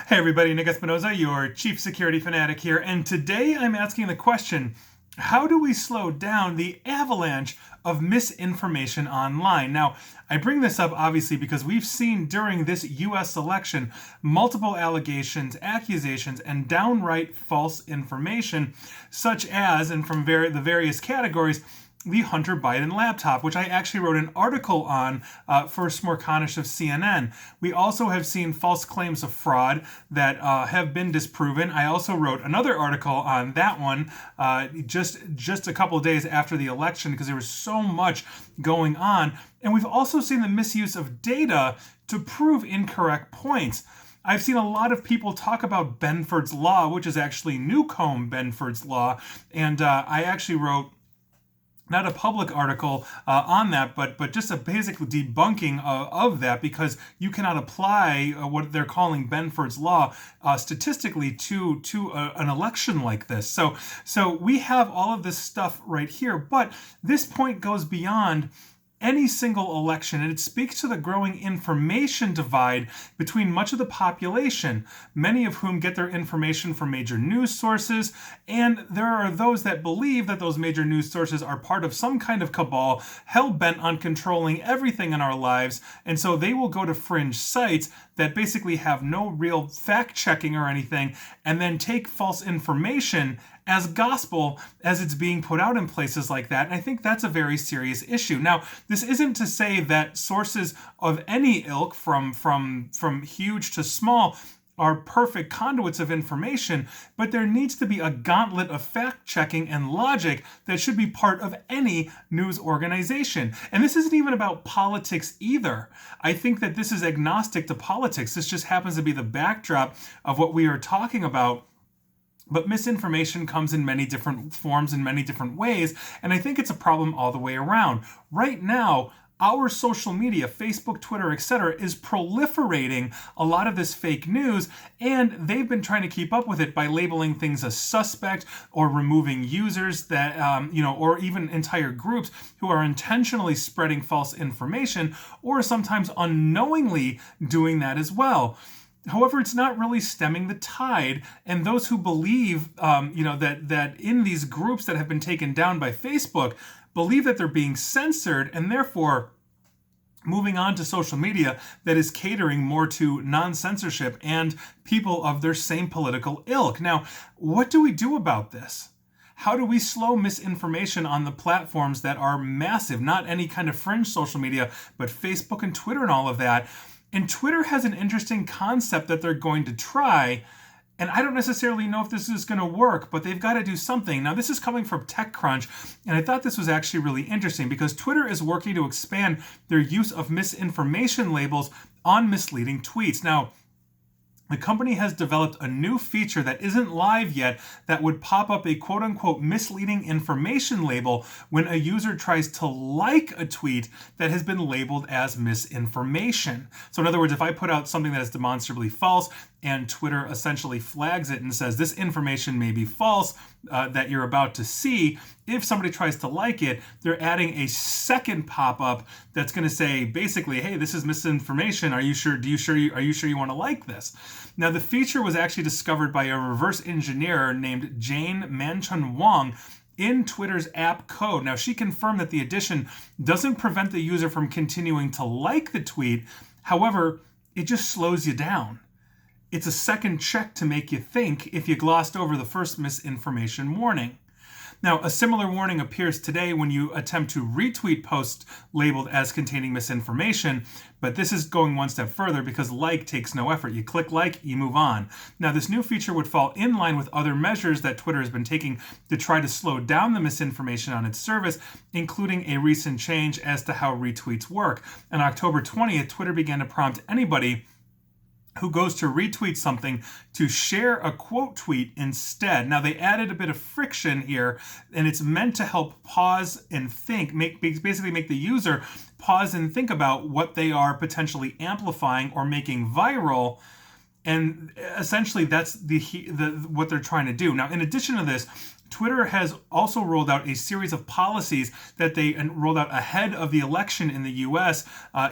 Hey everybody, Nick Espinoza, your chief security fanatic here, and today I'm asking the question, how do we slow down the avalanche of misinformation online? Now, I bring this up obviously because we've seen during this US election multiple allegations, accusations, and downright false information, such as, and from the various categories, the Hunter Biden laptop, which I actually wrote an article on for Smorkanish of CNN. We also have seen false claims of fraud that have been disproven. I also wrote another article on that one just a couple of days after the election because there was so much going on. And we've also seen the misuse of data to prove incorrect points. I've seen a lot of people talk about Benford's law, which is actually Newcomb Benford's law, and I actually wrote not a public article on that, but just a basic debunking of that, because you cannot apply what they're calling Benford's law statistically to an election like this. So we have all of this stuff right here, but this point goes beyond any single election, and it speaks to the growing information divide between much of the population, many of whom get their information from major news sources, and there are those that believe that those major news sources are part of some kind of cabal hell-bent on controlling everything in our lives, and so they will go to fringe sites that basically have no real fact-checking or anything, and then take false information as gospel as it's being put out in places like that. And I think that's a very serious issue. Now, this isn't to say that sources of any ilk, from huge to small, are perfect conduits of information, but there needs to be a gauntlet of fact-checking and logic that should be part of any news organization. And this isn't even about politics either. I think that this is agnostic to politics. This just happens to be the backdrop of what we are talking about. But misinformation comes in many different forms, in many different ways, and I think it's a problem all the way around. Right now, our social media, Facebook, Twitter, etc., is proliferating a lot of this fake news, and they've been trying to keep up with it by labeling things as suspect or removing users that, or even entire groups who are intentionally spreading false information, or sometimes unknowingly doing that as well. However, it's not really stemming the tide, and those who believe, that in these groups that have been taken down by Facebook believe that they're being censored, and therefore moving on to social media that is catering more to non-censorship and people of their same political ilk. Now, what do we do about this? How do we slow misinformation on the platforms that are massive, not any kind of fringe social media, but Facebook and Twitter and all of that? And Twitter has an interesting concept that they're going to try, and I don't necessarily know if this is going to work, but they've got to do something. Now, this is coming from TechCrunch, and I thought this was actually really interesting because Twitter is working to expand their use of misinformation labels on misleading tweets. Now, the company has developed a new feature that isn't live yet that would pop up a quote-unquote misleading information label when a user tries to like a tweet that has been labeled as misinformation. So in other words, if I put out something that is demonstrably false and Twitter essentially flags it and says this information may be false that you're about to see, if somebody tries to like it, they're adding a second pop-up that's going to say basically, hey, this is misinformation. Are you sure you want to like this? Now, the feature was actually discovered by a reverse engineer named Jane Manchun Wong in Twitter's app code. Now, she confirmed that the addition doesn't prevent the user from continuing to like the tweet. However, it just slows you down. It's a second check to make you think if you glossed over the first misinformation warning. Now, a similar warning appears today when you attempt to retweet posts labeled as containing misinformation, but this is going one step further because like takes no effort. You click like, you move on. Now, this new feature would fall in line with other measures that Twitter has been taking to try to slow down the misinformation on its service, including a recent change as to how retweets work. On October 20th, Twitter began to prompt anybody who goes to retweet something to share a quote tweet instead. Now, they added a bit of friction here, and it's meant to help pause and think, basically make the user pause and think about what they are potentially amplifying or making viral. And essentially that's what they're trying to do. Now, in addition to this, Twitter has also rolled out a series of policies that they rolled out ahead of the election in the US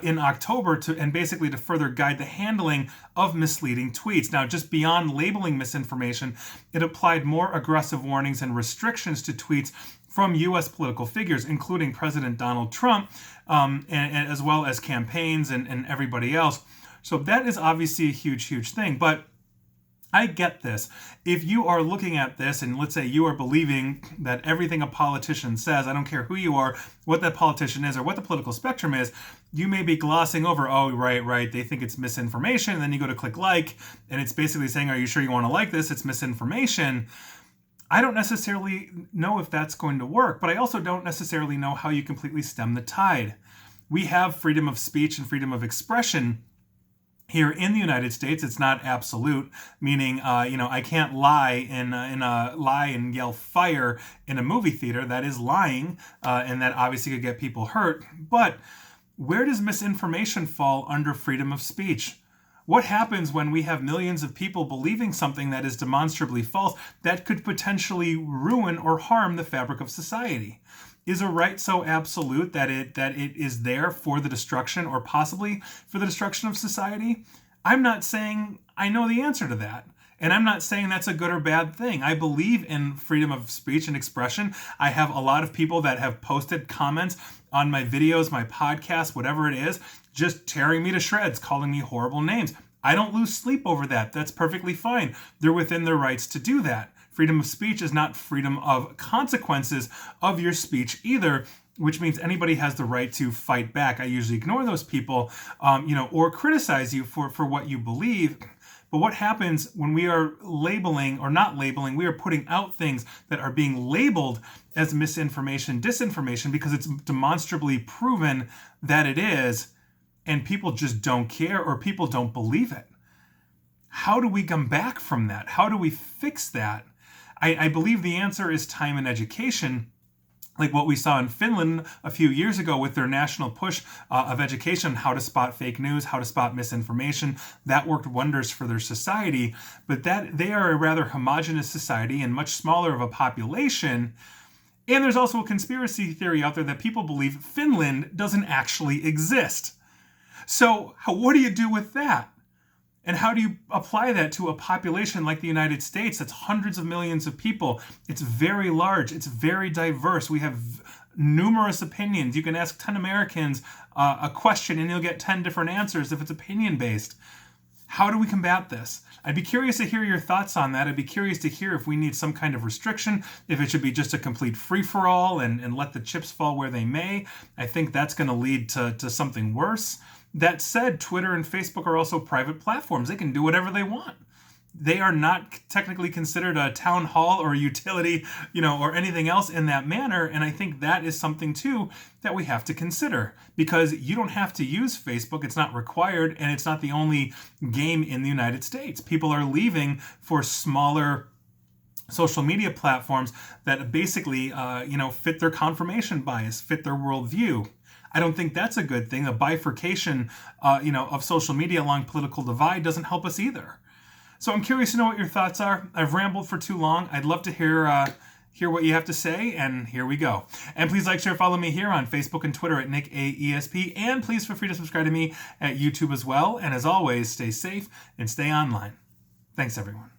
in October and basically to further guide the handling of misleading tweets. Now, just beyond labeling misinformation, it applied more aggressive warnings and restrictions to tweets from US political figures, including President Donald Trump, and as well as campaigns and everybody else. So that is obviously a huge, huge thing. But I get this. If you are looking at this and let's say you are believing that everything a politician says, I don't care who you are, what that politician is, or what the political spectrum is, you may be glossing over, oh, right, they think it's misinformation. And then you go to click like, and it's basically saying, are you sure you want to like this? It's misinformation. I don't necessarily know if that's going to work, but I also don't necessarily know how you completely stem the tide. We have freedom of speech and freedom of expression here in the United States. It's not absolute, meaning, I can't lie lie and yell fire in a movie theater. That is lying, and that obviously could get people hurt. But where does misinformation fall under freedom of speech? What happens when we have millions of people believing something that is demonstrably false that could potentially ruin or harm the fabric of society? Is a right so absolute that it is there for the destruction or possibly for the destruction of society? I'm not saying I know the answer to that. And I'm not saying that's a good or bad thing. I believe in freedom of speech and expression. I have a lot of people that have posted comments on my videos, my podcasts, whatever it is, just tearing me to shreds, calling me horrible names. I don't lose sleep over that. That's perfectly fine. They're within their rights to do that. Freedom of speech is not freedom of consequences of your speech either, which means anybody has the right to fight back. I usually ignore those people, or criticize you for what you believe. But what happens when we are labeling or not labeling, we are putting out things that are being labeled as misinformation, disinformation, because it's demonstrably proven that it is, and people just don't care or people don't believe it? How do we come back from that? How do we fix that? I believe the answer is time and education, like what we saw in Finland a few years ago with their national push of education, how to spot fake news, how to spot misinformation. That worked wonders for their society, but that they are a rather homogenous society and much smaller of a population. And there's also a conspiracy theory out there that people believe Finland doesn't actually exist. So what do you do with that? And how do you apply that to a population like the United States that's hundreds of millions of people? It's very large. It's very diverse. We have numerous opinions. You can ask 10 Americans a question and you'll get 10 different answers if it's opinion-based. How do we combat this? I'd be curious to hear your thoughts on that. I'd be curious to hear if we need some kind of restriction, if it should be just a complete free-for-all and let the chips fall where they may. I think that's going to lead to something worse. That said, Twitter and Facebook are also private platforms. They can do whatever they want. They are not technically considered a town hall or a utility, or anything else in that manner. And I think that is something too that we have to consider, because you don't have to use Facebook. It's not required, and it's not the only game in the United States. People are leaving for smaller social media platforms that basically, fit their confirmation bias, fit their worldview. I don't think that's a good thing. A bifurcation, of social media along political divide doesn't help us either. So I'm curious to know what your thoughts are. I've rambled for too long. I'd love to hear what you have to say, and here we go. And please like, share, follow me here on Facebook and Twitter at NickAESP, and please feel free to subscribe to me at YouTube as well. And as always, stay safe and stay online. Thanks, everyone.